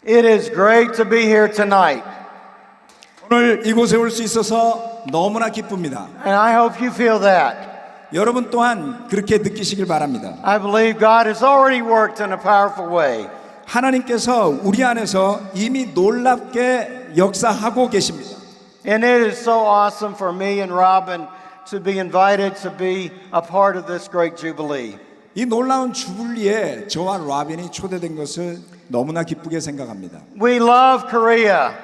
It is great to be here tonight, 오늘 이곳에 올 수 있어서 너무나 기쁩니다. and I hope you feel that. 여러분 또한 그렇게 느끼시길 바랍니다. I believe God has already worked in a powerful way. 하나님께서 우리 안에서 이미 놀랍게 역사하고 계십니다. And it is so awesome for me and Robin to be invited to be a part of this great Jubilee. 이 놀라운 주불리에 저와 라빈이 초대된 것을 너무나 기쁘게 생각합니다. We love Korea.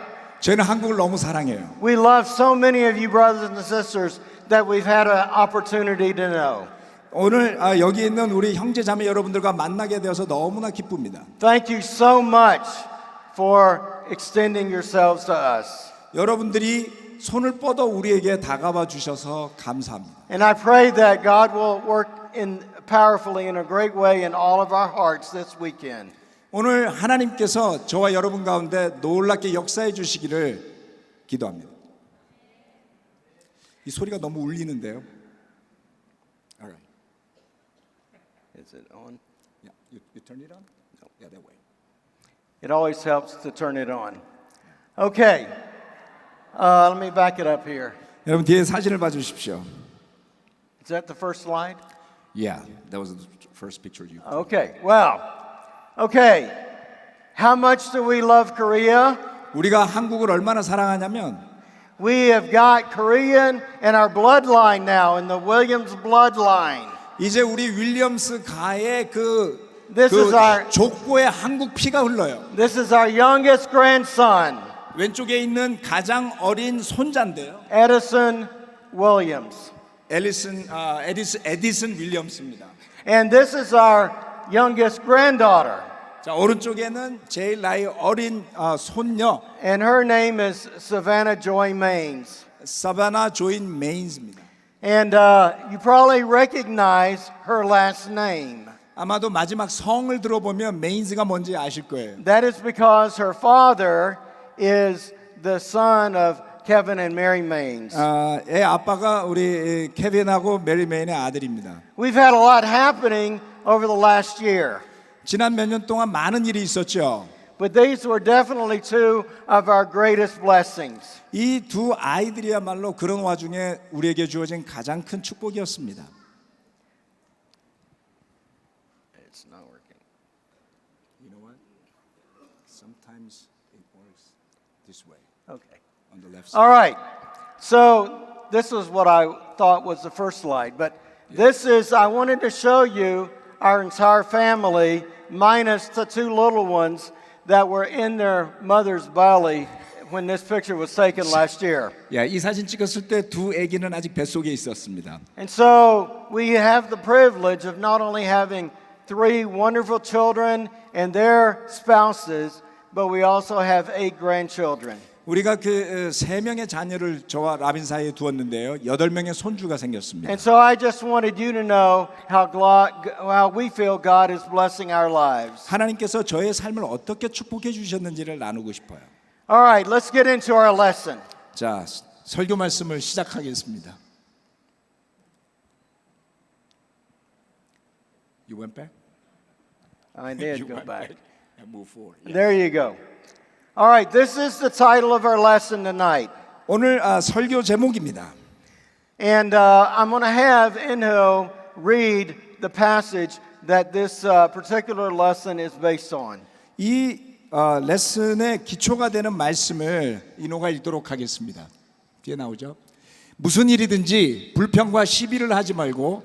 저희는 한국을 너무 사랑해요. We love so many of you brothers and sisters that we've had an opportunity to know. 오늘 여기 있는 우리 형제 자매 여러분들과 만나게 되어서 너무나 기쁩니다. Thank you so much for extending yourselves to us. 여러분들이 손을 뻗어 우리에게 다가와 주셔서 감사합니다. And I pray that God will work powerfully in a great way in all of our hearts this weekend. 오늘 하나님께서 저와 여러분 가운데 놀랍게 역사해 주시기를 기도합니다. 이 소리가 너무 울리는데요. Alright. Is it on? Yeah, you turn it on? No, yeah, that way. It always helps to turn it on. Okay. Let me back it up here. 여러분 뒤에 사진을 봐 주십시오. Is that the first slide? Yeah, that was the first picture you. Okay. Well, okay. How much do we love Korea? 우리가 한국을 얼마나 사랑하냐면 We have got Korean in our bloodline now, in the Williams bloodline. 이제 우리 윌리엄스 가의 This is our 족보에 한국 피가 흘러요. this is our youngest grandson, 왼쪽에 있는 가장 어린 손자인데요. Edison Williams. 에디슨 윌리엄스입니다. And this is our youngest granddaughter. 자, 오른쪽에는 제일 나이 어린 손녀 And her name is Savannah Joy Maines. 사바나 조인 메인즈입니다. And you probably recognize her last name. 아마도 마지막 성을 들어보면 메인즈가 뭔지 아실 거예요. That is because her father is the son of Kevin and Mary Maines. 애 아빠가 우리 케빈하고 메리 메인의 아들입니다. We've had a lot happening over the last year, 지난 몇 년 동안 많은 일이 있었죠. but these were definitely two of our greatest blessings. 이 두 아이들이야말로 그런 와중에 우리에게 주어진 가장 큰 축복이었습니다. It's not working. You know what? Sometimes it works this way Okay. on the left side. All right. So this was what I thought was the first slide, but this is, I wanted to show you our entire family minus the two little ones that were in their mother's belly when this picture was taken last year. 야, 이 사진 찍었을 때 두 아기는 아직 뱃속에 있었습니다. And so we have the privilege of not only having three wonderful children and their spouses, but we also have 8 grandchildren. 우리가 그 세 명의 자녀를 저와 라빈 사이에 두었는데요. 8명의 손주가 생겼습니다. And so I just wanted you to know how we feel God is blessing our lives. 하나님께서 저의 삶을 어떻게 축복해 주셨는지를 나누고 싶어요. All right, let's get into our lesson. 자, 설교 말씀을 시작하겠습니다. You went back? I did You go went back. and move forward. Yeah. There you go. All right, this is the title of our lesson tonight. 오늘 설교 제목입니다. And I'm going to have Inho read the passage that this particular lesson is based on. 이 레슨의 기초가 되는 말씀을 인호가 읽도록 하겠습니다. 뒤에 나오죠. 무슨 일이든지 불평과 시비를 하지 말고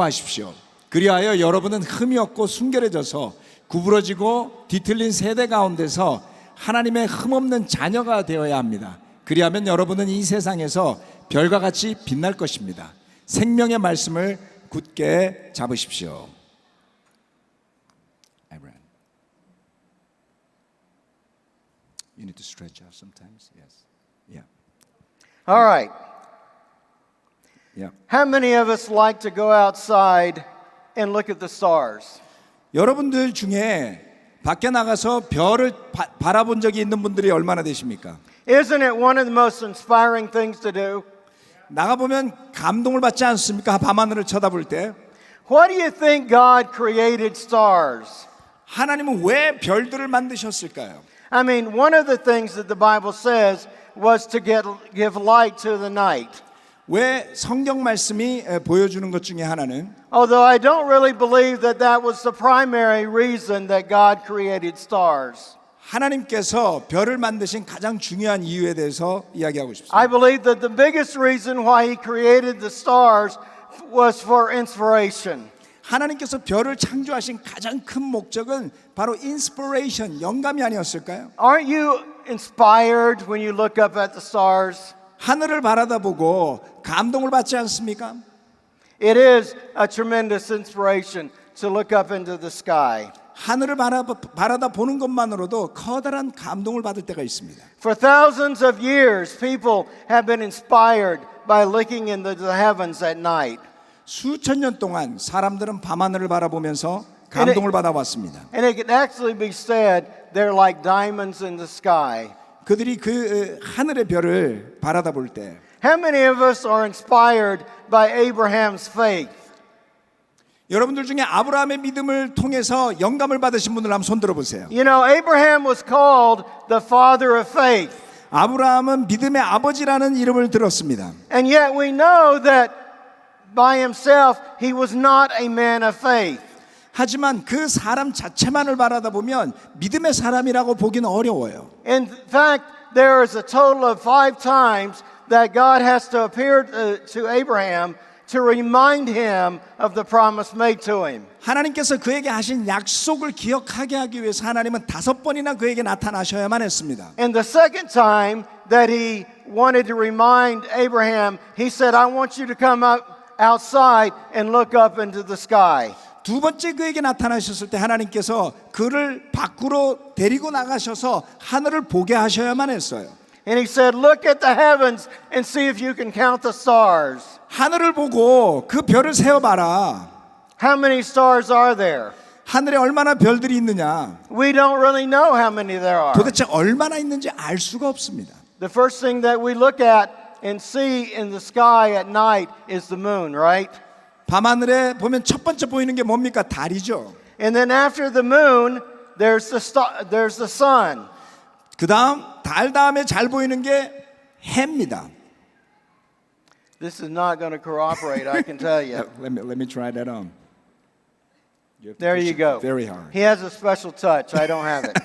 하십시오. 그리하여 여러분은 흠이 없고 순결해져서 구부러지고 뒤틀린 세대 가운데서 하나님의 흠없는 자녀가 되어야 합니다. 그리하면 여러분은 이 세상에서 별과 같이 빛날 것입니다. 생명의 말씀을 굳게 잡으십시오. You need to stretch out sometimes. Yes. Yeah. All right. Yeah. How many of us like to go outside and look at the stars? 여러분들 중에 밖에 나가서 별을 바라본 적이 있는 분들이 얼마나 되십니까? Isn't it one of the most inspiring things to do? 나가보면 감동을 받지 않습니까? 밤하늘을 쳐다볼 때. Why do you think God created stars? 하나님은 왜 별들을 만드셨을까요? I mean, one of the things that the Bible says was to give light to the night. 왜 성경 말씀이 보여주는 것 중에 하나는 Although I don't really believe that that was the primary reason that God created stars. 하나님께서 별을 만드신 가장 중요한 이유에 대해서 이야기하고 싶습니다. I believe that the biggest reason why He created the stars was for inspiration. 하나님께서 별을 창조하신 가장 큰 목적은 바로 인스피레이션, 영감이 아니었을까요? Aren't you inspired when you look up at the stars? 하늘을 바라다보고 감동을 받지 않습니까? It is a tremendous inspiration to look up into the sky. 하늘을 바라다 보는 것만으로도 커다란 감동을 받을 때가 있습니다. For thousands of years, people have been inspired by looking into the heavens at night. 수천 년 동안 사람들은 밤하늘을 바라보면서 감동을 받아왔습니다. And it can actually be said they're like diamonds in the sky. 그들이 그 하늘의 별을 바라다 볼 때 How many of us are inspired by Abraham's faith? 여러분들 중에 아브라함의 믿음을 통해서 영감을 받으신 분들 한번 손 들어보세요. You know, Abraham was called the father of faith. 아브라함은 믿음의 아버지라는 이름을 들었습니다. And yet we know that by himself he was not a man of faith. 하지만 그 사람 자체만을 바라다 보면 믿음의 사람이라고 보기는 어려워요. In fact, there is a total of 5 times that God has to appear to Abraham to remind him of the promise made to him. 하나님께서 그에게 하신 약속을 기억하게 하기 위해서 하나님은 5번이나 그에게 나타나셔야만 했습니다. And the second time that he wanted to remind Abraham, he said, I want you to come up outside and look up into the sky. 두 번째 그에게 나타나셨을 때 하나님께서 그를 밖으로 데리고 나가셔서 하늘을 보게 하셔야만 했어요. And he said, look at the heavens and see if you can count the stars. 하늘을 보고 그 별을 세어봐라. How many stars are there? 하늘에 얼마나 별들이 있느냐. We don't really know how many there are. 도대체 얼마나 있는지 알 수가 없습니다. The first thing that we look at and see in the sky at night is the moon, right? 밤하늘에 보면 첫 번째 보이는 게 뭡니까? 달이죠. And then after the moon, there's the sun. 그 다음 달 다음에 잘 보이는 게 해입니다. This is not going to cooperate, I can tell you. Let me try that on. You have to There push you it go. Very hard. He has a special touch. I don't have it.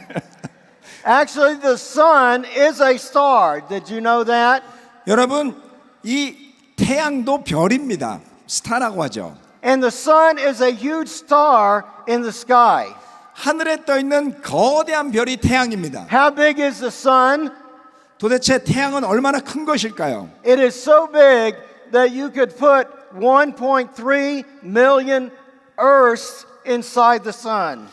Actually, the sun is a star. Did you know that? 여러분, 이 태양도 별입니다. 스타라고 하죠. And the sun is a huge star in the sky. 하늘에 떠 있는 거대한 별이 태양입니다. How big is the sun? 도대체 태양은 얼마나 큰 것일까요? It is so big that you could put 1.3 million Earths inside the sun.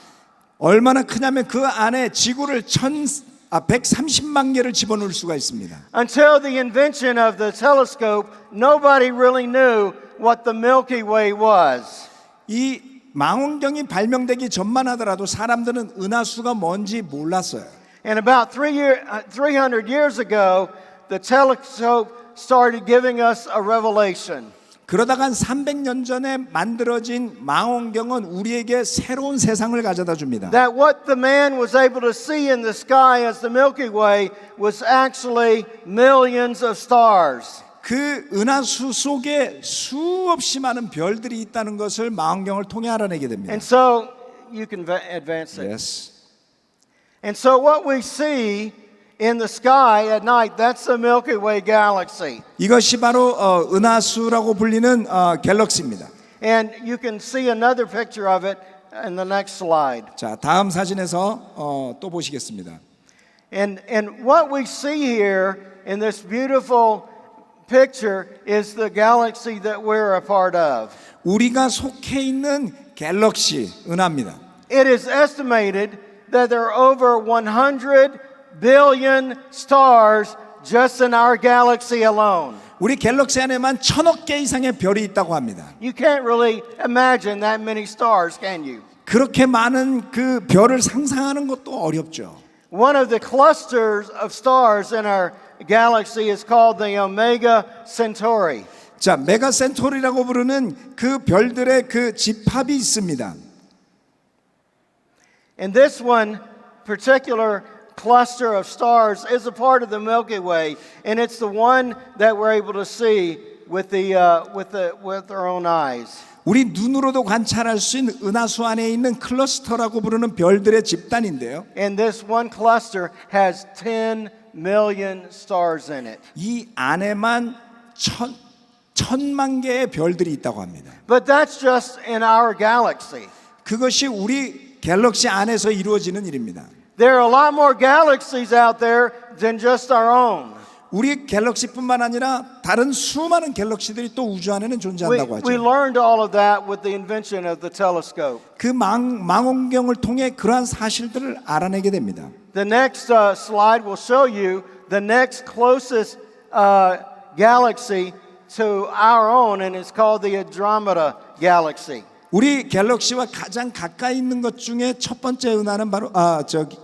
얼마나 크냐면 그 안에 지구를 130만 개를 집어넣을 수가 있습니다. Until the invention of the telescope, nobody really knew what the Milky Way was. 이 망원경이 발명되기 전만 하더라도 사람들은 은하수가 뭔지 몰랐어요. And about 300 years ago, the telescope started giving us a revelation. 그러다가 한 300년 전에 만들어진 망원경은 우리에게 새로운 세상을 가져다 줍니다. That what the man was able to see in the sky as the Milky Way was actually millions of stars. 그 은하수 속에 수없이 많은 별들이 있다는 것을 망원경을 통해 알아내게 됩니다. And so, you can advance it. Yes. And so what we see in the sky at night, that's the Milky Way galaxy. 이것이 바로 은하수라고 불리는 갤럭시입니다. And you can see another picture of it in the next slide. 자, 다음 사진에서 또 보시겠습니다. And what we see here in this beautiful picture is the galaxy that we're a part of. 우리가 속해 있는 갤럭시 은하입니다. It is estimated that there are over 100 billion stars just in our galaxy alone. 우리 갤럭시 안에만 1,000억 개 이상의 별이 있다고 합니다. You can't really imagine that many stars, can you? 그렇게 많은 그 별을 상상하는 것도 어렵죠. One of the clusters of stars in our galaxy is called the Omega Centauri. 자, 메가 센토리라고 부르는 그 별들의 그 집합이 있습니다. And this one particular cluster of stars is a part of the Milky Way, and it's the one that we're able to see with our own eyes. 우리 눈으로도 관찰할 수 있는 은하수 안에 있는 클러스터라고 부르는 별들의 집단인데요. And this one cluster has 10 million stars in it. 이 안에만 천만 개의 별들이 있다고 합니다. But that's just in our galaxy. 그것이 우리 갤럭시 안에서 이루어지는 일입니다. There are a lot more galaxies out there than just our own. 우리 갤럭시뿐만 아니라 다른 수많은 갤럭시들이 또 우주 안에는 존재한다고 We 하죠. learned all of that with the invention of the telescope. 그 망원경을 통해 그러한 사실들을 알아내게 됩니다. The next slide will show you the next closest galaxy to our own, and it's called the Andromeda Galaxy. 우리 갤럭시와 가장 가까이 있는 것 중에 첫 번째 은하는 바로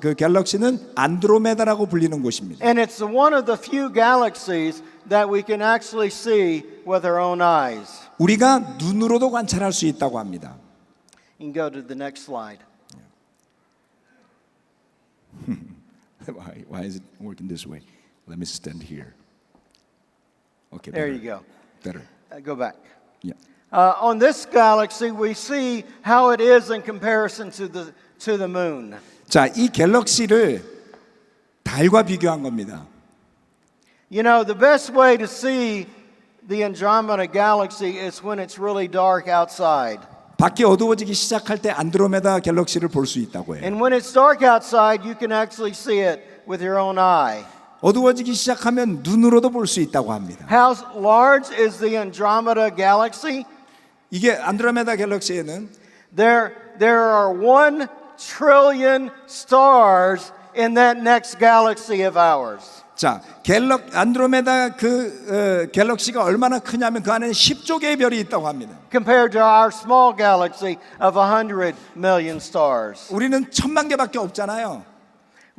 그 갤럭시는 안드로메다라고 불리는 곳입니다. And it's one of the few galaxies that we can actually see with our own eyes. 우리가 눈으로도 관찰할 수 있다고 합니다. You can go to the next slide. Why is it working this way? Let me stand here. Okay. There better. you go. Better. Go back. Yeah. On this galaxy, we see how it is in comparison to the moon. 자, 이 갤럭시를 달과 비교한 겁니다. You know, the best way to see the Andromeda Galaxy is when it's really dark outside. 밖이 어두워지기 시작할 때 안드로메다 갤럭시를 볼 수 있다고 해요. And when it's dark outside, you can actually see it with your own eye. 어두워지기 시작하면 눈으로도 볼 수 있다고 합니다. How large is the Andromeda Galaxy? 이게 안드로메다 갤럭시에는 There are 1 trillion stars in that next galaxy of ours. 자, 안드로메다 갤럭시가 얼마나 크냐면 그 안에 10조 개의 별이 있다고 합니다. Compared to our small galaxy of 100 million stars. 우리는 1000만 개밖에 없잖아요.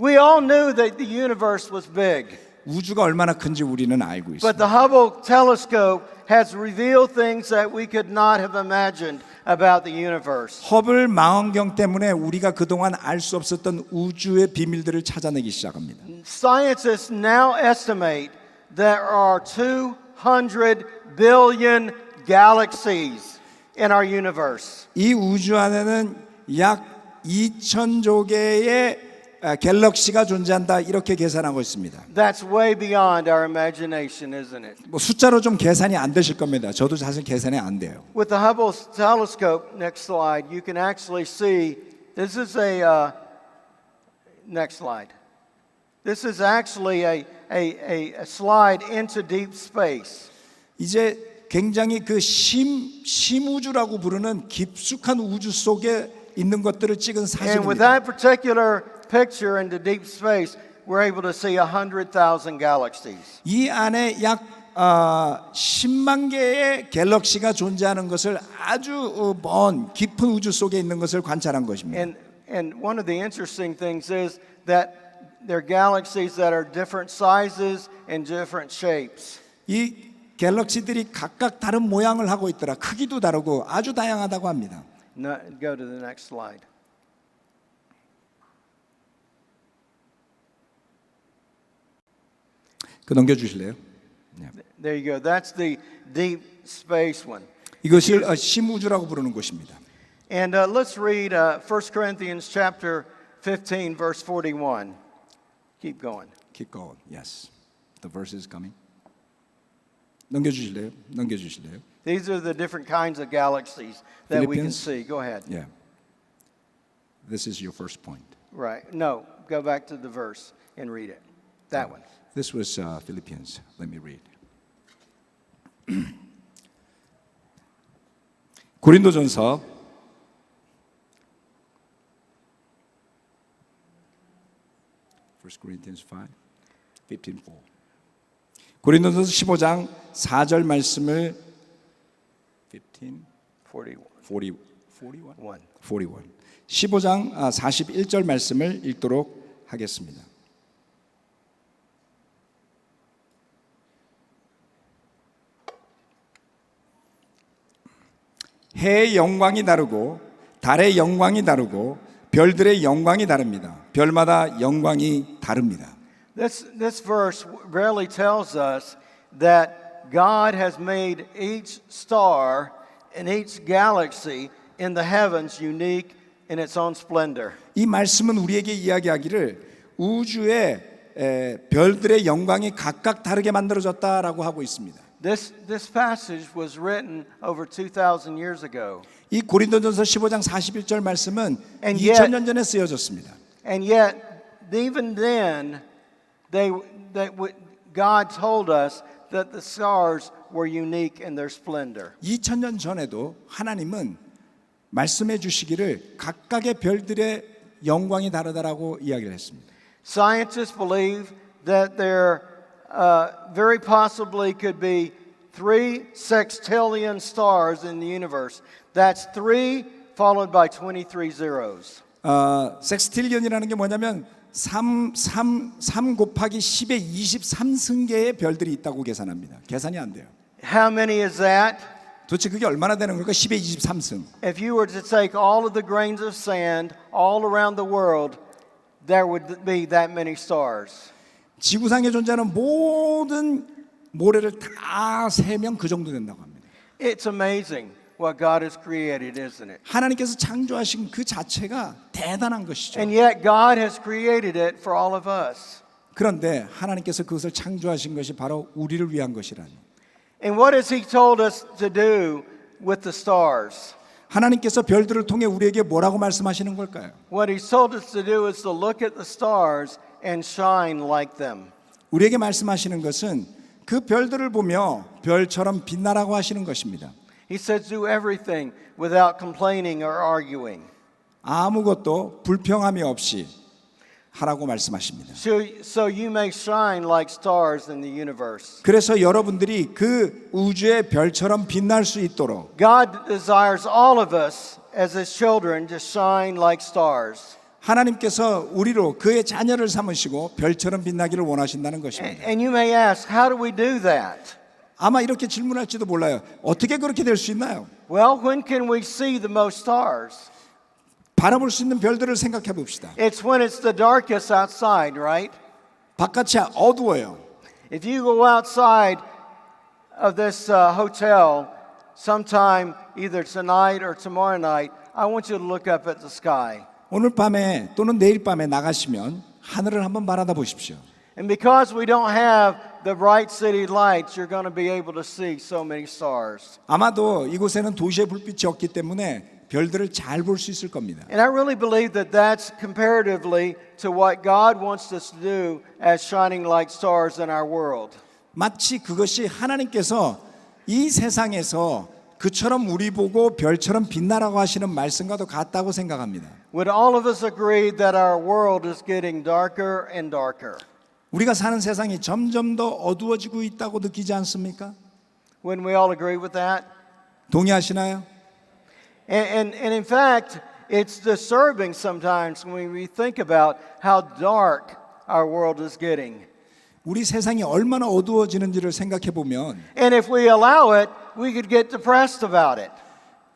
We all knew that the universe was big. 우주가 얼마나 큰지 우리는 알고 But 있습니다. the Hubble telescope has revealed things that we could not have imagined about the universe. 허블 망원경 때문에 우리가 그동안 알 수 없었던 우주의 비밀들을 찾아내기 시작합니다. Scientists now estimate there are 200 billion galaxies in our universe. 이 우주 안에는 약 2000조 개의 갤럭시가 존재한다 이렇게 계산하고 있습니다. That's way beyond our imagination, isn't it? 뭐 숫자로 좀 계산이 안 되실 겁니다. 저도 사실 계산이 안 돼요. With the Hubble telescope, next slide, you can actually see, this is a, next slide. This is actually a slide into deep space. 이제 굉장히 그 심우주라고 부르는 깊숙한 우주 속에 있는 것들을 찍은 And with 사진입니다. that particular picture into deep space, we're able to see 100,000 galaxies. 이 안에 약 10만 개의 갤럭시가 존재하는 것을 아주 먼 깊은 우주 속에 있는 것을 관찰한 것입니다. And one of the interesting things is that they're galaxies that are different sizes and different shapes. 이 갤럭시들이 각각 다른 모양을 하고 있더라. 크기도 다르고 아주 다양하다고 합니다. Go to the next slide. 그 넘겨주실래요? There you go. That's the deep space one. 이것을 심우주라고 부르는 곳입니다. And let's read 1 Corinthians chapter 15, verse 41. Keep going. Keep going. Yes. The verse is coming. 넘겨주실래요? 넘겨주실래요? These are the different kinds of galaxies that we can Philippians? see. Go ahead. Yeah. This is your first point. Right. No, go back to the verse and read it. That one. This was Philippians. Let me read. 고린도전서 1 Corinthians 15:4. 고린도전서 15장 4절 말씀을 15 41. 15장 41절 말씀을 읽도록 하겠습니다. 해의 영광이 다르고 달의 영광이 다르고 별들의 영광이 다릅니다. 별마다 영광이 다릅니다. This verse really tells us that God has made each star and each galaxy in the heavens unique in its own splendor. 이 말씀은 우리에게 이야기하기를 우주의 별들의 영광이 각각 다르게 만들어졌다라고 하고 있습니다. This passage was written over 2,000 years ago. 이 고린도전서 15장 41절 말씀은 And yet- 2000년 전에 쓰여졌습니다. And yet, even then, God told us that the stars were unique in their splendor. 2000년 전에도 하나님은 말씀해 주시기를 각각의 별들의 영광이 다르다라고 이야기를 했습니다. Scientists believe that there very possibly could be 3 sextillion stars in the universe. That's 3 followed by 23 zeros. 섹스틸리언이라는 게 뭐냐면 3 곱하기 10의 23승계의 별들이 있다고 계산합니다. 계산이 안 돼요. How many is that? 도대체 그게 얼마나 되는 걸까? 10의 23승. If you were to take all of the grains of sand all around the world, there would be that many stars. 지구상에 존재하는 모든 모래를 다 세면 그 정도 된다고 합니다. It's amazing what God has created, isn't it? 하나님께서 창조하신 그 자체가 대단한 것이죠. And yet God has created it for all of us. 그런데 하나님께서 그것을 창조하신 것이 바로 우리를 위한 것이라니. And what has He told us to do with the stars? 하나님께서 별들을 통해 우리에게 뭐라고 말씀하시는 걸까요? What He's told us to do is to look at the stars and shine like them. 우리에게 말씀하시는 것은 그 별들을 보며 별처럼 빛나라고 하시는 것입니다. He says, do everything without complaining or arguing. 아무것도 불평함이 없이 하라고 말씀하십니다. So you may shine like stars in the universe. 그래서 여러분들이 그 우주의 별처럼 빛날 수 있도록 God desires all of us as His children to shine like stars. 하나님께서 우리로 그의 자녀를 삼으시고 별처럼 빛나기를 원하신다는 것입니다. And you may ask, how do we do that? 아마 이렇게 질문할지도 몰라요. 어떻게 그렇게 될 수 있나요? Well, when can we see the most stars? 바라볼 수 있는 별들을 생각해 봅시다. It's when it's the darkest outside, right? 바깥이 어두워요. If you go outside of this hotel sometime either tonight or tomorrow night, I want you to look up at the sky. 오늘 밤에 또는 내일 밤에 나가시면 하늘을 한번 바라다 보십시오. And because we don't have the bright city lights, you're going to be able to see so many stars. 아마도 이곳에는 도시의 불빛이 없기 때문에 별들을 잘 볼 수 있을 겁니다. And I really believe that that's comparatively to what God wants us to do as shining like stars in our world. 마치 그것이 하나님께서 이 세상에서 그처럼 우리 보고 별처럼 빛나라고 하시는 말씀과도 같다고 생각합니다. Would all of us agree that our world is getting darker and darker? 우리가 사는 세상이 점점 더 어두워지고 있다고 느끼지 않습니까? Wouldn't we all agree with that? 동의하시나요? And in fact, it's disturbing sometimes when we think about how dark our world is getting. 우리 세상이 얼마나 어두워지는지를 생각해 보면 And if we allow it, we could get depressed about it.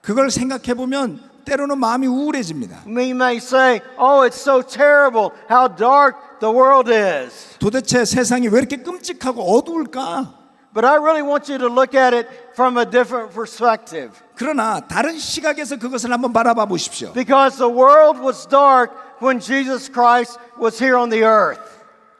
그걸 생각해 보면 때로는 마음이 우울해집니다. We may say, oh, it's so terrible how dark the world is. 도대체 세상이 왜 이렇게 끔찍하고 어두울까? But I really want you to look at it from a different perspective. 그러나 다른 시각에서 그것을 한번 바라봐 보십시오. Because the world was dark when Jesus Christ was here on the earth.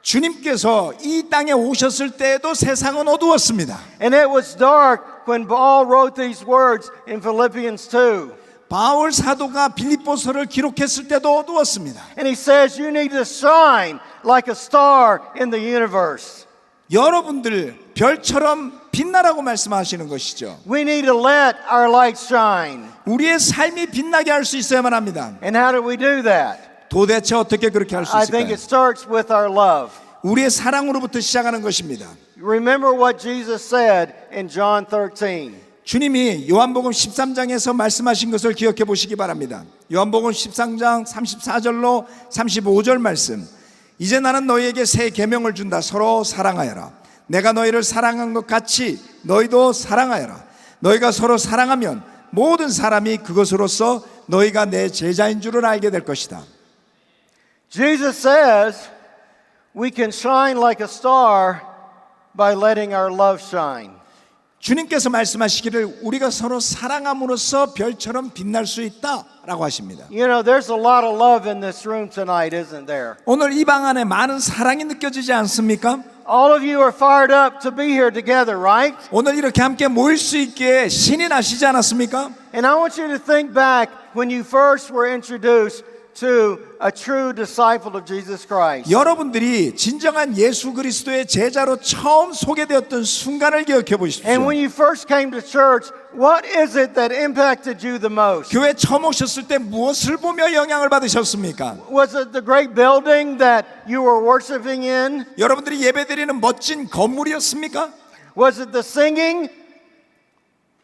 주님께서 이 땅에 오셨을 때에도 세상은 어두웠습니다. And it was dark when Paul wrote these words in Philippians 2. 바울 사도가 빌립보서를 기록했을 때도 어두웠습니다. And he says you need to shine like a star in the universe. 여러분들 별처럼 빛나라고 말씀하시는 것이죠. We need to let our light shine. 우리의 삶이 빛나게 할 수 있어야만 합니다. And how do we do that? 도대체 어떻게 그렇게 할 수 I think 있을까요? it starts with our love. 우리의 사랑으로부터 시작하는 것입니다. Remember what Jesus said in John 13. 주님이 요한복음 13장에서 말씀하신 것을 기억해 보시기 바랍니다. 요한복음 13장 34절로 35절 말씀. 이제 나는 너희에게 새 계명을 준다. 서로 사랑하여라. 내가 너희를 사랑한 것 같이 너희도 사랑하여라. 너희가 서로 사랑하면 모든 사람이 그것으로서 너희가 내 제자인 줄을 알게 될 것이다. Jesus says we can shine like a star by letting our love shine. 주님께서 말씀하시기를 우리가 서로 사랑함으로써 별처럼 빛날 수 있다라고 하십니다. You know, there's a lot of love in this room tonight, isn't there? 오늘 이 방 안에 많은 사랑이 느껴지지 않습니까? All of you are fired up to be here together, right? 오늘 이렇게 함께 모일 수 있게 신이 나시지 않았습니까? And I want you to think back when you first were introduced to a true disciple of Jesus Christ. 여러분들이 진정한 예수 그리스도의 제자로 처음 소개되었던 순간을 기억해 And 보십시오. when you first came to church, what is it that impacted you the most? 교회 처음 오셨을 때 무엇을 보며 영향을 받으셨습니까? Was it the great building that you were worshiping in? 여러분들이 예배드리는 멋진 건물이었습니까? Was it the singing?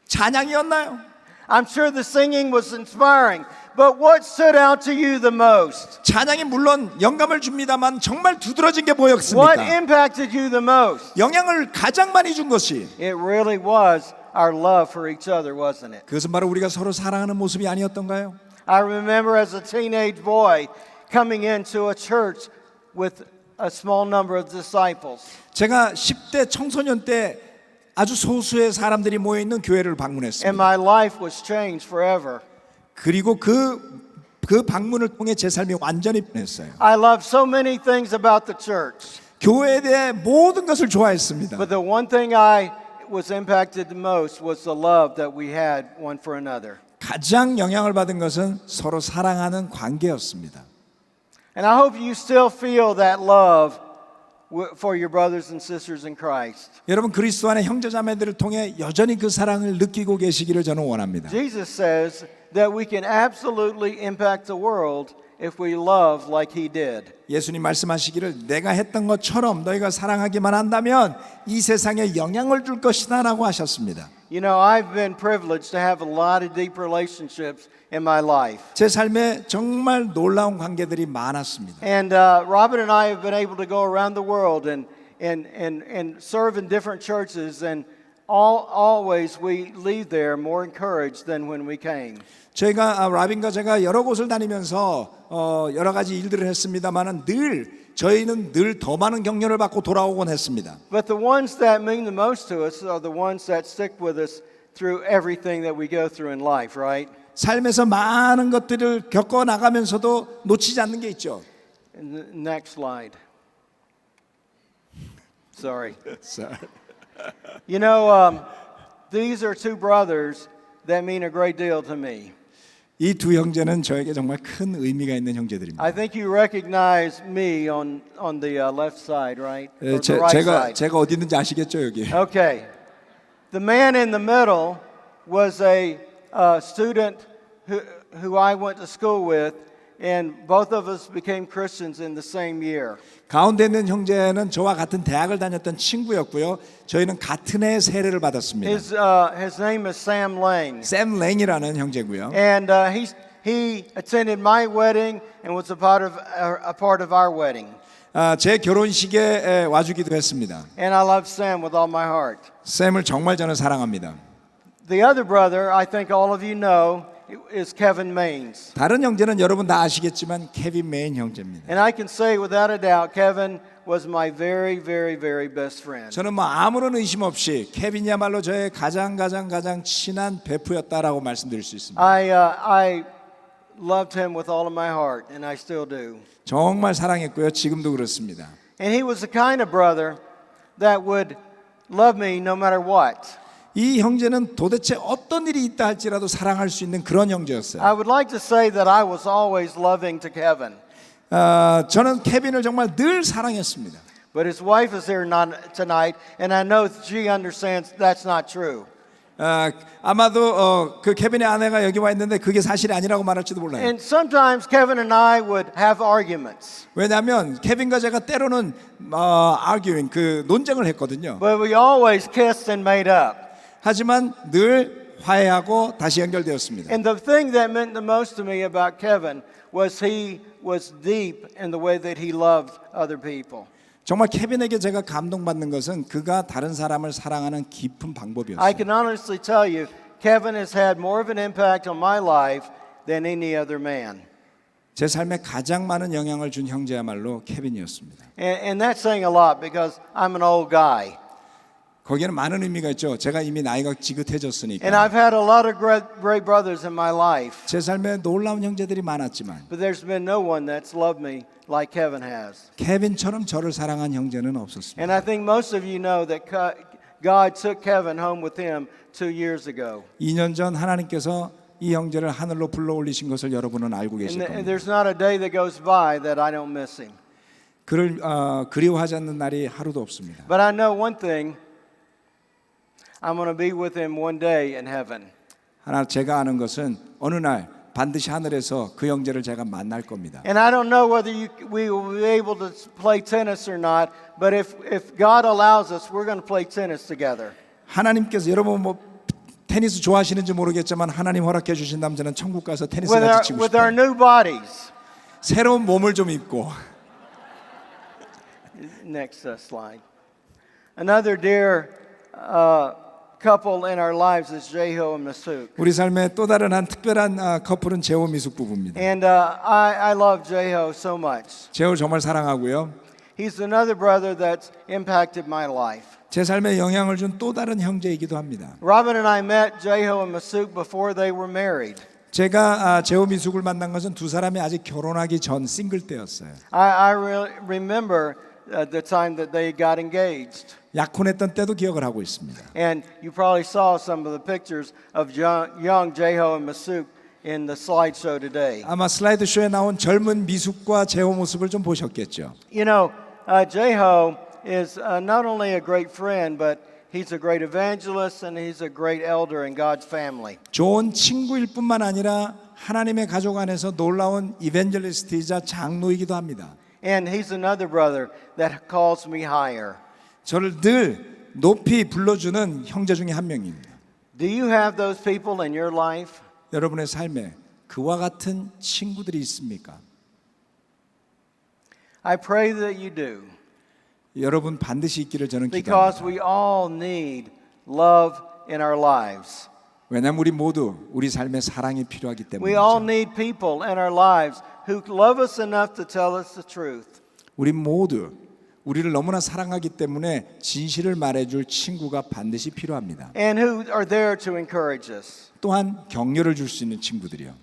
찬양이었나요? I'm sure the singing was inspiring. But what stood out to you the most? 찬양이 물론 영감을 줍니다만 정말 두드러진 게 What 뭐였습니까? impacted you the most? 영향을 가장 많이 준 것이 It really was our love for each other, wasn't it? 그것은 바로 우리가 서로 사랑하는 모습이 아니었던가요? I remember as a teenage boy coming into a church with a small number of disciples. 제가 10대 청소년 때 아주 소수의 사람들이 모여 있는 교회를 And 방문했습니다. my life was changed forever. 그리고 그 방문을 통해 제 삶이 완전히 변했어요. I loved so many things about the church. 교회에 대해 모든 것을 좋아했습니다. But the one thing I was impacted the most was the love that we had one for another. 가장 영향을 받은 것은 서로 사랑하는 관계였습니다. And I hope you still feel that love for your brothers and sisters in Christ. 여러분 그리스도 안의 형제자매들을 통해 여전히 그 사랑을 느끼고 계시기를 저는 원합니다. Jesus says that we can absolutely impact the world if we love like he did. 예수님 말씀하시기를 내가 했던 것처럼 너희가 사랑하기만 한다면 이 세상에 영향을 줄 것이다라고 하셨습니다. You know, I've been privileged to have a lot of deep relationships in my life. 제 삶에 정말 놀라운 관계들이 많았습니다. And Robin and I have been able to go around the world and serve in different churches, and always we leave there more encouraged than when we came. 저희가 라빈과 제가 여러 곳을 다니면서 여러 가지 일들을 했습니다만은 저희는 늘 더 많은 격려를 받고 돌아오곤 했습니다. But the ones that mean the most to us are the ones that stick with us through everything that we go through in life, right? 삶에서 많은 것들을 겪어 나가면서도 놓치지 않는 게 있죠. Next slide. Sorry. You know, these are two brothers that mean a great deal to me. 이 두 형제는 저에게 정말 큰 의미가 있는 형제들입니다. I think you recognize me on the left side, right? Or the right side. 제가 어디 있는지 아시겠죠 여기? Okay. The man in the middle was a student who I went to school with, and both of us became Christians in the same year. 가운데 있는 형제는 저와 같은 대학을 다녔던 친구였고요. 저희는 같은 해 세례를 받았습니다. His name is Sam Lang. 샘 랭이라는 형제고요. And he attended my wedding and was a part of our wedding. 제 결혼식에 와주기도 했습니다. And I love Sam with all my heart. 샘을 정말 저는 사랑합니다. The other brother, I think all of you know, is Kevin Maines. 다른 형제는 여러분 다 아시겠지만 케빈 메인 형제입니다. And I can say without a doubt, Kevin was my very, very, very best friend. 저는 뭐 아무런 의심 없이 케빈이야말로 저의 가장 친한 베프였다라고 말씀드릴 수 있습니다. I loved him with all of my heart, and I still do. 정말 사랑했고요. 지금도 그렇습니다. And he was the kind of brother that would love me no matter what. 이 형제는 도대체 어떤 일이 있다 할지라도 사랑할 수 있는 그런 형제였어요. I would like to say that I was always loving to Kevin. 저는 케빈을 정말 늘 사랑했습니다. But his wife is here tonight, and I know she understands that's not true. 아마도 그 케빈의 아내가 여기 와 있는데 그게 사실이 아니라고 말할지도 몰라요. And sometimes Kevin and I would have arguments. 왜냐하면 케빈과 제가 때로는 arguing 그 논쟁을 했거든요. But we always kissed and made up. 하지만 늘 화해하고 다시 연결되었습니다. And the thing that meant the most to me about Kevin was he was deep in the way that he loved other people. 정말 케빈에게 제가 감동받는 것은 그가 다른 사람을 사랑하는 깊은 I 방법이었어요. can honestly tell you, Kevin has had more of an impact on my life than any other man. 제 삶에 가장 많은 영향을 준 형제야말로 케빈이었습니다. And that's saying a lot because I'm an old guy. 거기에는 많은 의미가 있죠. 제가 이미 나이가 And 지긋해졌으니까. I've had a lot of great brothers in my life. 제 삶에 놀라운 형제들이 많았지만 But there's been no one that's loved me like Kevin has. 케빈처럼 저를 사랑한 형제는 없었습니다. And I think most of you know that God took Kevin home with him 2 years ago. 2년 전 하나님께서 이 형제를 하늘로 불러 올리신 것을 여러분은 알고 계실 And 겁니다. there's not a day that goes by that I don't miss him. 그를 그리워하지 않는 날이 하루도 없습니다. But I know one thing. I'm going to be with him one day in heaven. 하나 제가 아는 것은 어느 날 반드시 하늘에서 그 형제를 제가 만날 겁니다. And I don't know whether we will be able to play tennis or not, but if God allows us, we're going to play tennis together. 하나님께서 여러분 뭐 테니스 좋아하시는지 모르겠지만 하나님 허락해 주신다면 저는 천국 가서 테니스 같이 치고 With our 싶어요. new bodies. 새로운 몸을 좀 입고. Next slide. Another dear couple in our lives is Jeho and Masuk. 우리 삶의 또 다른 한 특별한 커플은 재호 미숙 부부입니다. And I love Jeho so much. 재호를 정말 사랑하고요. He's another brother that's impacted my life. 제 삶에 영향을 준 또 다른 형제이기도 합니다. Robin and I met Jeho and Masuk before they were married. 제가 재호 미숙을 만난 것은 두 사람이 아직 결혼하기 전 싱글 때였어요. I remember the time that they got engaged. 약혼했던 때도 기억을 하고 있습니다. And you probably saw some of the pictures of young Jeho and Masuk in the slideshow today. 아마 슬라이드 쇼에 나온 젊은 미숙과 재호 모습을 좀 보셨겠죠. You know, Jeho is not only a great friend, but he's a great evangelist and he's a great elder in God's family. 좋은 친구일 뿐만 아니라 하나님의 가족 안에서 놀라운 이벤젤리스트이자 장로이기도 합니다. And he's another brother that calls me higher. 저를 늘 높이 불러주는 형제 중에 한 명입니다. Do you have those people in your life? 여러분의 삶에 그와 같은 친구들이 있습니까? I pray that you do. 여러분 반드시 있기를 저는 Because 기도합니다. we all need love in our lives. 왜냐하면 우리 모두 우리 삶에 사랑이 필요하기 We all 때문이죠. need people in our lives who love us enough to tell us the truth. 우리 모두 우리를 너무나 사랑하기 때문에 진실을 말해줄 친구가 반드시 필요합니다. And who are there to encourage us. 또한 격려를 줄 수 있는 친구들이요.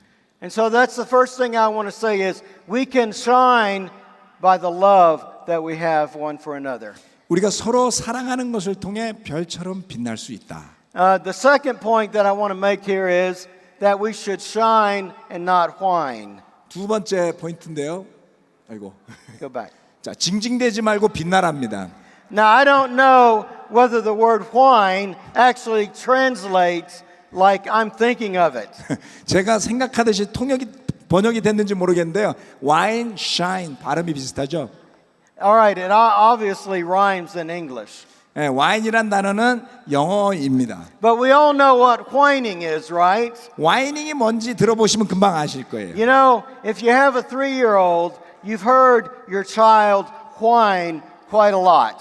And so that's the first thing I want to say is we can shine by the love that we have one for another. 우리가 서로 사랑하는 것을 통해 별처럼 빛날 수 있다. The second point that I want to make here is that we should shine and not whine. 두 번째 포인트인데요. 아이고. Go back. 자, 징징대지 말고 빛나랍니다. Now I don't know whether the word whine actually translates like I'm thinking of it. 제가 생각하듯이 번역이 됐는지 모르겠는데요. wine, shine 발음이 비슷하죠. All right, it obviously rhymes in English. 네, wine이란 단어는 영어입니다. But we all know what whining is, right? 와이닝이 뭔지 들어보시면 금방 아실 거예요. You know, if you have a 3-year-old, you've heard your child whine quite a lot.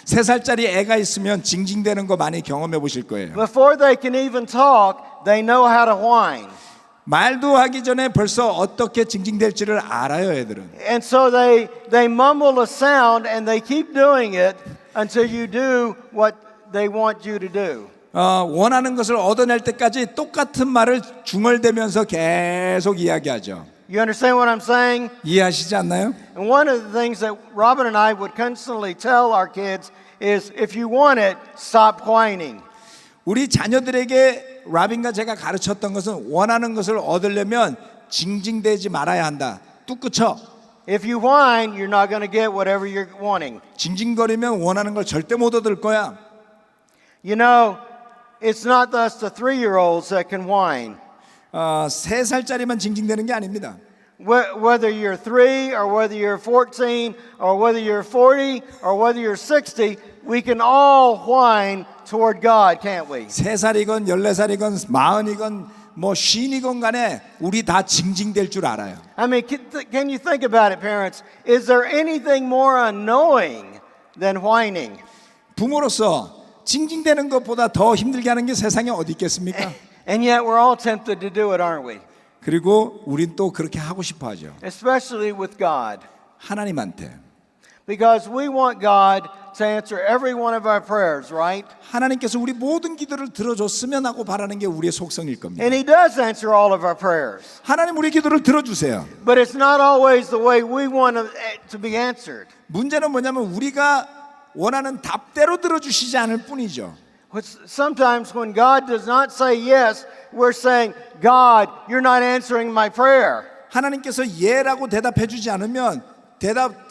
3살짜리 애가 있으면 징징대는 거 많이 경험해 보실 거예요. Before they can even talk, they know how to whine. 말도 하기 전에 벌써 어떻게 징징댈지를 알아요, 애들은. And so they mumble a sound and they keep doing it until you do what they want you to do. 원하는 것을 얻어낼 때까지 똑같은 말을 중얼대면서 계속 이야기하죠. You understand what I'm saying? 이해하시지 않나요? And one of the things that Robin and I would constantly tell our kids is if you want it, stop whining. 우리 자녀들에게 라빈과 제가 가르쳤던 것은 원하는 것을 얻으려면 징징대지 말아야 한다. 뚝 그쳐. If you whine, you're not going to get whatever you're wanting. 징징거리면 원하는 걸 절대 못 얻을 거야. You know, it's not just the 3-year-olds that can whine. 3살짜리만 징징대는 게 아닙니다. Whether you're 3 or whether you're 14 or whether you're 40 or whether you're 60, we can all whine toward God, can't we? 3살이건 14살이건 40이건 뭐 50이건 간에 우리 다 징징댈 줄 알아요. I mean, can you think about it, parents? Is there anything more annoying than whining? 부모로서 징징대는 것보다 더 힘들게 하는 게 세상에 어디 있겠습니까? And yet we're all tempted to do it, aren't we? 그리고 우린 또 그렇게 하고 싶어 하죠. especially with God, 하나님한테. because we want God to answer every one of our prayers, right? 하나님께서 우리 모든 기도를 들어줬으면 하고 바라는 게 우리의 속성일 겁니다. And He does answer all of our prayers. 하나님 우리 기도를 들어주세요. But it's not always the way we want it to be answered. 문제는 뭐냐면 우리가 원하는 답대로 들어주시지 않을 뿐이죠. Sometimes when God does not say yes, we're saying, God, you're not answering my prayer. 하나님께서 예라고 대답해 주지 않으면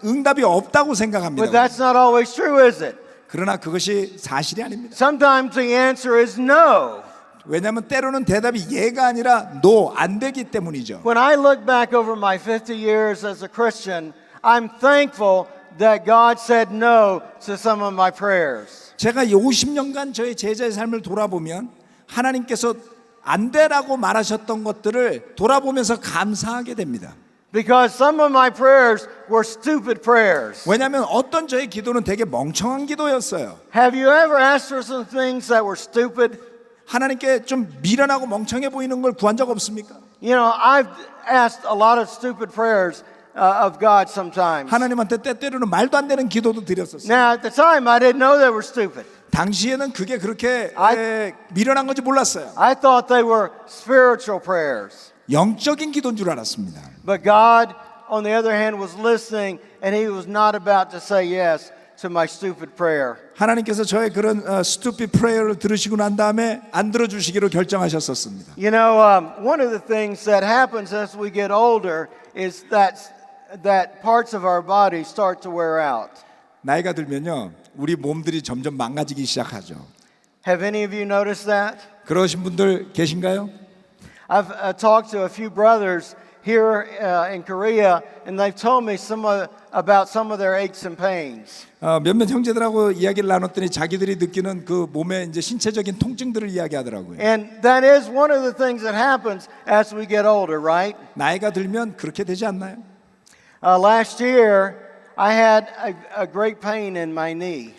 응답이 없다고 생각합니다. But that's not always true, is it? 그러나 그것이 사실이 아닙니다. Sometimes the answer is no. 왜냐하면 때로는 대답이 예가 아니라 no, 안 되기 때문이죠. When I look back over my 50 years as a Christian, I'm thankful that God said no to some of my prayers. 제가 50년간 저의 제자의 삶을 돌아보면 하나님께서 안 되라고 말하셨던 것들을 돌아보면서 감사하게 됩니다. Because some of my prayers were stupid prayers. 왜냐하면 어떤 저의 기도는 되게 멍청한 기도였어요. Have you ever asked for some things that were stupid? 하나님께 좀 미련하고 멍청해 보이는 걸 구한 적 없습니까? You know, I've asked a lot of stupid prayers of God sometimes. 하나님한테 때때로는 말도 안 되는 기도도 드렸었어요. Now, at the time, I didn't know they were stupid. 당시에는 그게 그렇게 미련한 건지 몰랐어요. I thought they were spiritual prayers. 영적인 기도인 줄 알았습니다. But God, on the other hand, was listening, and He was not about to say yes to my stupid prayer. 하나님께서 저의 그런 stupid prayer를 들으시고 난 다음에 안 들어주시기로 결정하셨었습니다. You know, one of the things that happens as we get older is that parts of our body start to wear out. 나이가 들면요, 우리 몸들이 점점 망가지기 시작하죠. Have any of you noticed that? 그러신 분들 계신가요? I've talked to a few brothers here in Korea, and they've told me about some of their aches and pains. 몇몇 형제들하고 이야기를 나눴더니 자기들이 느끼는 그 몸의 이제 신체적인 통증들을 이야기하더라고요. And that is one of the things that happens as we get older, right? 나이가 들면 그렇게 되지 않나요? Last year, I had a great pain in my knee.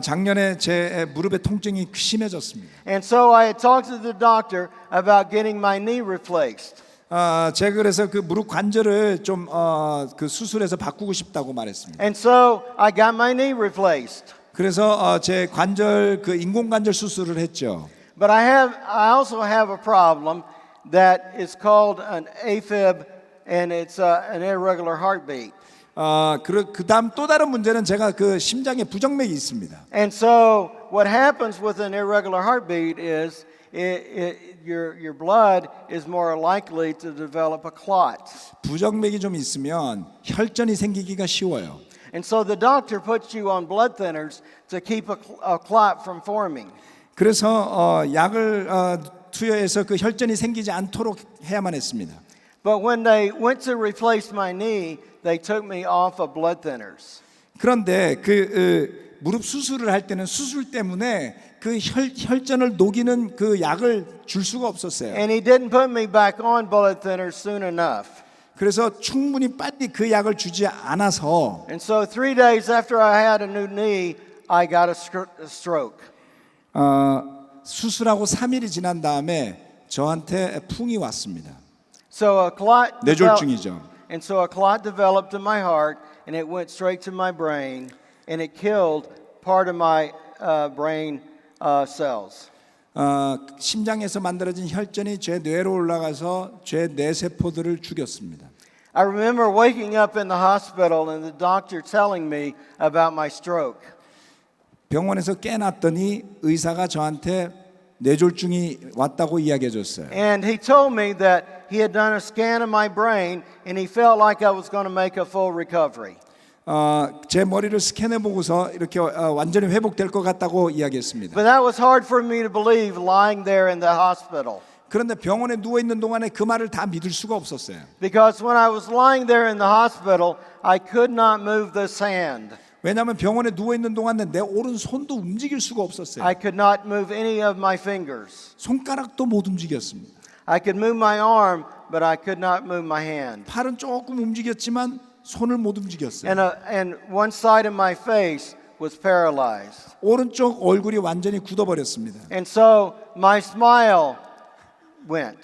작년에 제 무릎의 통증이 심해졌습니다. And so I had talked to the doctor about getting my knee replaced. 제가 그래서 그 무릎 관절을 좀 그 수술해서 바꾸고 싶다고 말했습니다. And so I got my knee replaced. 그래서 제 관절 그 인공 관절 수술을 했죠. But I also have a problem that is called an AFib, and it's an irregular heartbeat. 그다음 또 다른 문제는 제가 그 심장에 부정맥이 있습니다. And so what happens with an irregular heartbeat is your blood is more likely to develop a clot. 부정맥이 좀 있으면 혈전이 생기기가 쉬워요. And so the doctor puts you on blood thinners to keep a clot from forming. 그래서 약을 투여해서 그 혈전이 생기지 않도록 해야만 했습니다. But when they went to replace my knee, they took me off of blood thinners. 그런데 그 무릎 수술을 할 때는 수술 때문에 그 혈전을 녹이는 그 약을 줄 수가 없었어요. And he didn't put me back on blood thinners soon enough. 그래서 충분히 빨리 그 약을 주지 않아서 And so 3 days after I had a new knee, I got a stroke. 수술하고 3일이 지난 다음에 저한테 풍이 왔습니다. So a clot 뇌졸중이죠. And so a clot developed in my heart, and it went straight to my brain, and it killed part of my brain cells. 심장에서 만들어진 혈전이 제 뇌로 올라가서 제 뇌세포들을 죽였습니다. I remember waking up in the hospital and the doctor telling me about my stroke. 병원에서 깨났더니 의사가 저한테 뇌졸중이 왔다고 이야기해 줬어요. And he told me that he had done a scan of my brain, and he felt like I was going to make a full recovery. 제 머리를 스캔해 보고서 이렇게 완전히 회복될 것 같다고 이야기했습니다. But that was hard for me to believe lying there in the hospital. 그런데 병원에 누워 있는 동안에 그 말을 다 믿을 수가 없었어요. Because when I was lying there in the hospital, I could not move this hand. 왜냐하면 병원에 누워 있는 동안에 내 오른손도 움직일 수가 없었어요. I could not move any of my fingers. 손가락도 못 움직였습니다. I could move my arm, but I could not move my hand. 팔은 조금 움직였지만 손을 못 움직였어요. And one side of my face was paralyzed. 오른쪽 얼굴이 완전히 굳어버렸습니다. And so my smile went.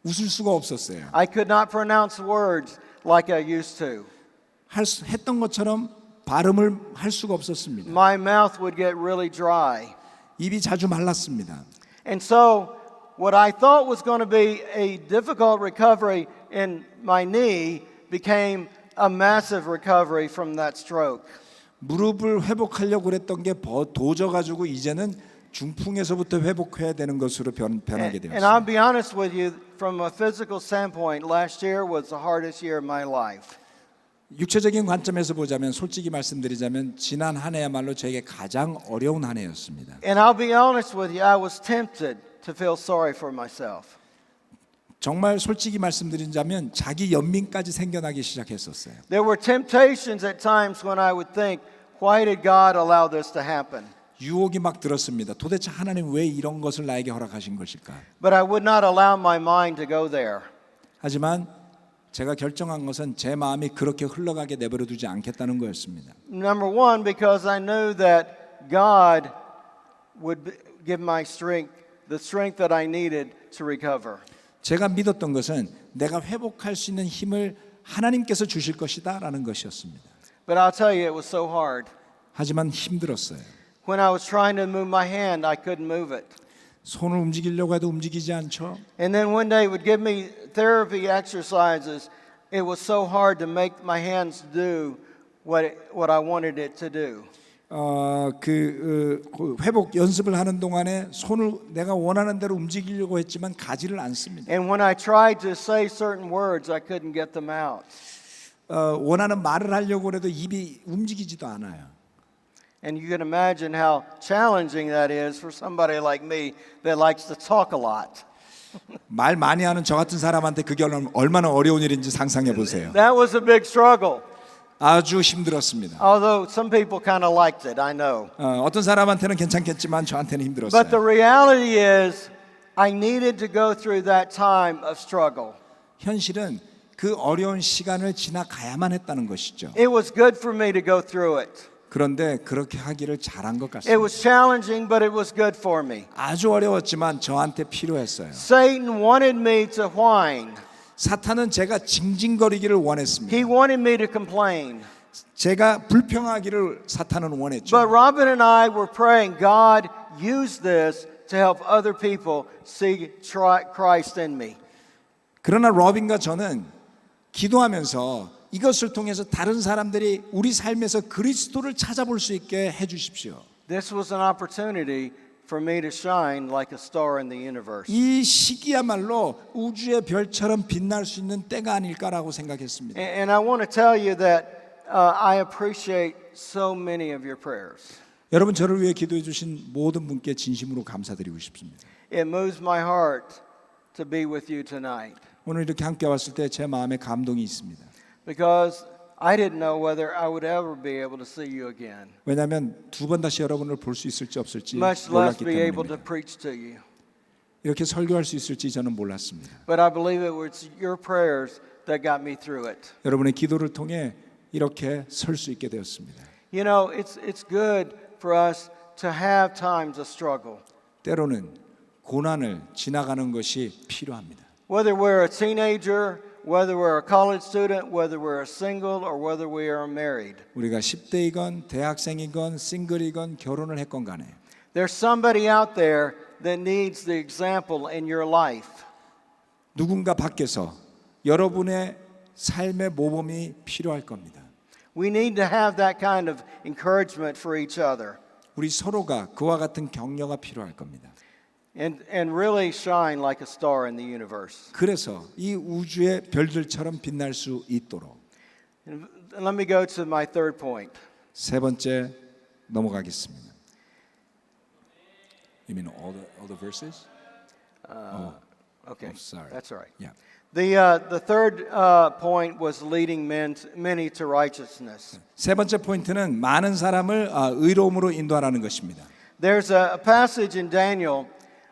웃을 수가 없었어요. I could not pronounce words like I used to. 했던 것처럼 발음을 할 수가 없었습니다. My mouth would get really dry. 입이 자주 말랐습니다. And so, what I thought was going to be a difficult recovery in my knee became a massive recovery from that stroke. 무릎을 회복하려고 그랬던 게 도져가지고 이제는 중풍에서부터 회복해야 되는 것으로 변하게 And I'll 되었습니다. be honest with you, from a physical standpoint, last year was the hardest year of my life. 육체적인 관점에서 보자면 솔직히 말씀드리자면 지난 한 해야말로 저에게 가장 어려운 한 해였습니다. And I'll be honest with you, I was tempted to feel sorry for myself. 정말 솔직히 말씀드리자면 자기 연민까지 생겨나기 시작했었어요. There were temptations at times when I would think, why did God allow this to happen? 유혹이 막 들었습니다. 도대체 하나님 왜 이런 것을 나에게 허락하신 것일까? But I would not allow my mind to go there. 하지만 제가 결정한 것은 제 마음이 그렇게 흘러가게 내버려 두지 않겠다는 거였습니다. Number one, because I knew that God would give my strength, the strength that I needed to recover. 제가 믿었던 것은 내가 회복할 수 있는 힘을 하나님께서 주실 것이다라는 것이었습니다. But I'll tell you, it was so hard. 하지만 힘들었어요. When I was trying to move my hand, I couldn't move it. 손을 움직이려고 해도 움직이지 않죠. And then when they would give me therapy exercises, it was so hard to make my hands do what I wanted it to do. 회복 연습을 하는 동안에 손을 내가 원하는 대로 움직이려고 했지만 가지를 않습니다. And when I tried to say certain words, I couldn't get them out. 원하는 말을 하려고 해도 입이 움직이지도 않아요. And you can imagine how challenging that is for somebody like me that likes to talk a lot. 말 많이 하는 저 같은 사람한테 그게 얼마나 어려운 일인지 상상해 보세요. That was a big struggle. 아주 힘들었습니다. Although some people kind of liked it, I know. 어떤 사람한테는 괜찮겠지만 저한테는 힘들었어요. But the reality is, I needed to go through that time of struggle. 현실은 그 어려운 시간을 지나가야만 했다는 것이죠. It was good for me to go through it. 그런데 그렇게 하기를 잘한 것 It 같습니다. was challenging, but it was good for me. 아주 어려웠지만 저한테 필요했어요. Satan wanted me to whine. 사탄은 제가 징징거리기를 원했습니다. He wanted me to complain. 제가 불평하기를 사탄은 원했죠. But Robin and I were praying, God, use this to help other people see Christ in me. 그러나 로빈과 저는 기도하면서 이것을 통해서 다른 사람들이 우리 삶에서 그리스도를 찾아볼 수 있게 해 주십시오. This was an opportunity for me to shine like a star in the universe. 이 시기야말로 우주의 별처럼 빛날 수 있는 때가 아닐까라고 생각했습니다. And I want to tell you that I appreciate so many of your prayers. 여러분 저를 위해 기도해 주신 모든 분께 진심으로 감사드리고 싶습니다. It moves my heart to be with you tonight 오늘 이렇게 함께 왔을 때 제 마음에 감동이 있습니다. because I didn't know whether I would ever be able to see you again, 왜냐하면 두 번 다시 여러분을 볼 수 있을지 없을지 much less 몰랐기 be able to 때문입니다. preach to you. 이렇게 설교할 수 있을지 저는 몰랐습니다. But I believe it was your prayers that got me through it. 여러분의 기도를 통해 이렇게 설 수 있게 되었습니다. You know, it's good for us to have times of struggle. 때로는 고난을 지나가는 것이 필요합니다. Whether we're a teenager, whether we're a college student, whether we're a single, or whether we are married. 우리가 10대이건 대학생이건 싱글이건 결혼을 했건 간에 There's somebody out there that needs the example in your life. 누군가 밖에서 여러분의 삶의 모범이 필요할 겁니다. We need to have that kind of encouragement for each other 우리 서로가 그와 같은 격려가 필요할 겁니다. and really shine like a star in the universe. 그래서 이 우주의 별들처럼 빛날 수 있도록 And let me go to my third point. 세 번째 넘어가겠습니다. You mean all the verses? Okay, sorry. that's all right. Yeah. The third point was leading many to righteousness. 세 번째 포인트는 많은 사람을 의로움으로 인도하라는 것입니다. There's a passage in Daniel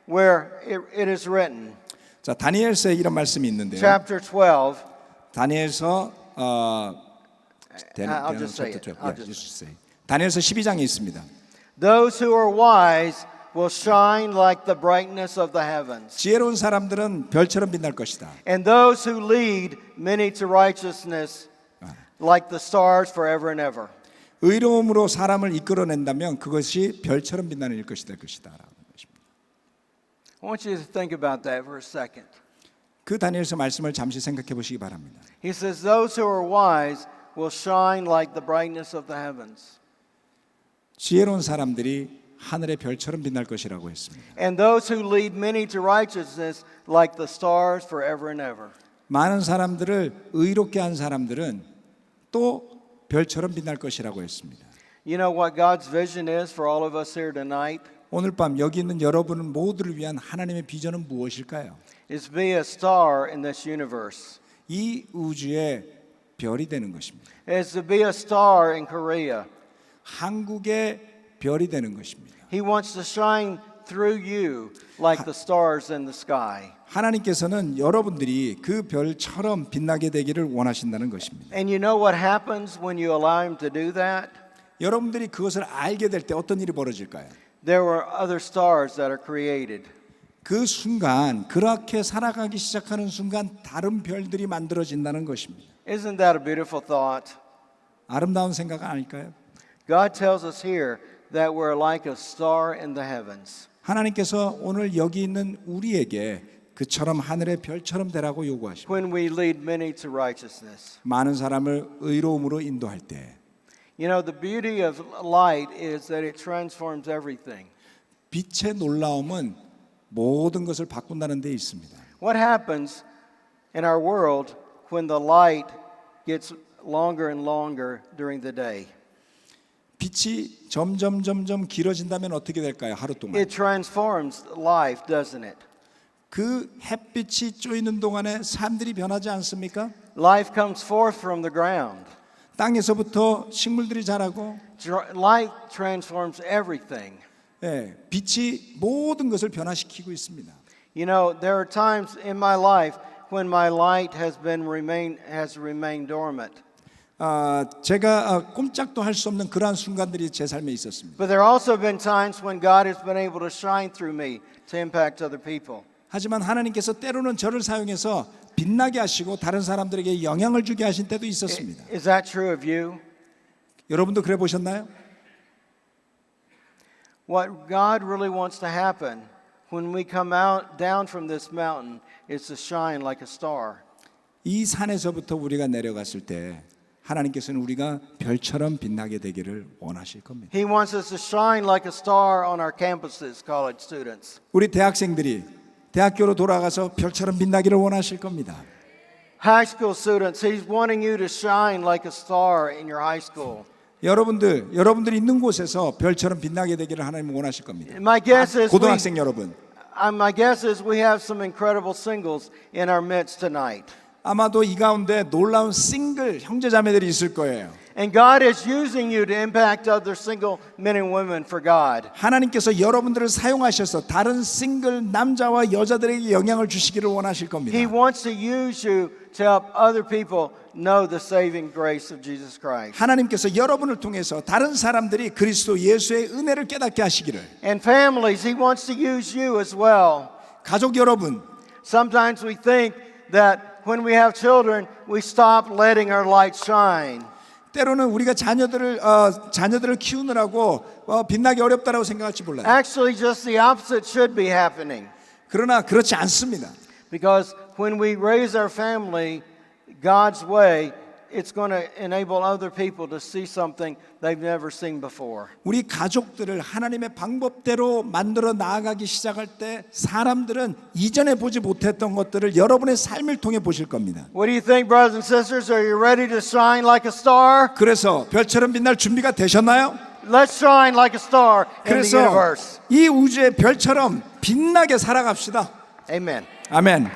where it is written, 자, 다니엘서에 이런 말씀이 있는데요. chapter 12. 다니엘서 I'll just say it. I'll 다니엘서 12장에 있습니다. Those who are wise will shine like the brightness of the heavens. 지혜로운 사람들은 별처럼 빛날 것이다. And those who lead many to righteousness like the stars forever and ever. 의로움으로 사람을 이끌어낸다면 그것이 별처럼 빛나는 일것이 될 것이다. 라는 것입니다. I want you to think about that for a second. 그 다니엘서 말씀을 잠시 생각해 보시기 바랍니다. He says, those who are wise will shine like the brightness of the heavens. 지혜로운 사람들이 하늘의 별처럼 빛날 것이라고 했습니다. And those who lead many to righteousness like the stars forever and ever. 많은 사람들을 의롭게 한 사람들은 또 별처럼 빛날 것이라고 했습니다. You know what God's vision is for all of us here tonight? 오늘 밤 여기 있는 여러분 모두를 위한 하나님의 비전은 무엇일까요? Is to be a star in this universe. 이 우주의 별이 되는 것입니다. Is to be a star in Korea. 한국의 별이 되는 것입니다. He wants to shine through you like the stars in the sky. 하나님께서는 여러분들이 그 별처럼 빛나게 되기를 원하신다는 것입니다. And you know what happens when you allow him to do that? 여러분들이 그것을 알게 될 때 어떤 일이 벌어질까요? There were other stars that are created. 그 순간 그렇게 살아가기 시작하는 순간 다른 별들이 만들어진다는 것입니다. Isn't that a beautiful thought? 아름다운 생각 아닐까요? God tells us here that we're like a star in the heavens. 하나님께서 오늘 여기 있는 우리에게 그처럼 하늘의 별처럼 되라고 요구하십니다. When we lead many to righteousness. 많은 사람을 의로움으로 인도할 때 You know, the beauty of light is that it transforms everything. 빛의 놀라움은 모든 것을 바꾼다는 데 있습니다. What happens in our world when the light gets longer and longer during the day? 빛이 점점 길어진다면 어떻게 될까요? 하루 동안. It transforms life, doesn't it? 그 햇빛이 쪼이는 동안에 삶들이 변하지 않습니까? Life comes forth from the ground. 땅에서부터 식물들이 자라고 Light transforms everything. 예, 빛이 모든 것을 변화시키고 있습니다. You know, there are times in my life when my light has remained dormant. 제가 꼼짝도 할 수 없는 그러한 순간들이 제 삶에 있었습니다. But there have also been times when God has been able to shine through me to impact other people. 하지만 하나님께서 때로는 저를 사용해서 빛나게 하시고 다른 사람들에게 영향을 주게 하신 때도 있었습니다. Is that true of you? 여러분도 그래 보셨나요? What God really wants to happen when we come down from this mountain is to shine like a star. 이 산에서부터 우리가 내려갔을 때 하나님께서는 우리가 별처럼 빛나게 되기를 원하실 겁니다. He wants us to shine like a star on our campuses, college students. 우리 대학생들이 대학교로 돌아가서 별처럼 빛나기를 원하실 겁니다. High school students, He's wanting you to shine like a star in your high school. 여러분들이 있는 곳에서 별처럼 빛나게 되기를 하나님은 원하실 겁니다. My guess is 고등학생 여러분, my guess is we have some incredible singles in our midst tonight. 아마도 이 가운데 놀라운 싱글 형제자매들이 있을 거예요. And God is using you to impact other single men and women for God. 하나님께서 여러분들을 사용하셔서 다른 싱글 남자와 여자들에게 영향을 주시기를 원하실 겁니다. He wants to use you to help other people know the saving grace of Jesus Christ. 하나님께서 여러분을 통해서 다른 사람들이 그리스도 예수의 은혜를 깨닫게 하시기를. And families, He wants to use you as well. 가족 여러분, Sometimes we think that when we have children, we stop letting our light shine. 때로는 우리가 자녀들을 키우느라고 빛나기 어렵다라고 생각할지 몰라요. Actually, just the opposite should be happening. 그러나 그렇지 않습니다. Because when we raise our family God's way, it's going to enable other people to see something they've never seen before. 우리 가족들을 하나님의 방법대로 만들어 나아가기 시작할 때 사람들은 이전에 보지 못했던 것들을 여러분의 삶을 통해 보실 겁니다. What do you think, brothers and sisters? Are you ready to shine like a star? 그래서 별처럼 빛날 준비가 되셨나요? Let's shine like a star in the 그래서 universe. 이 우주의 별처럼 빛나게 살아갑시다. Amen. 아멘.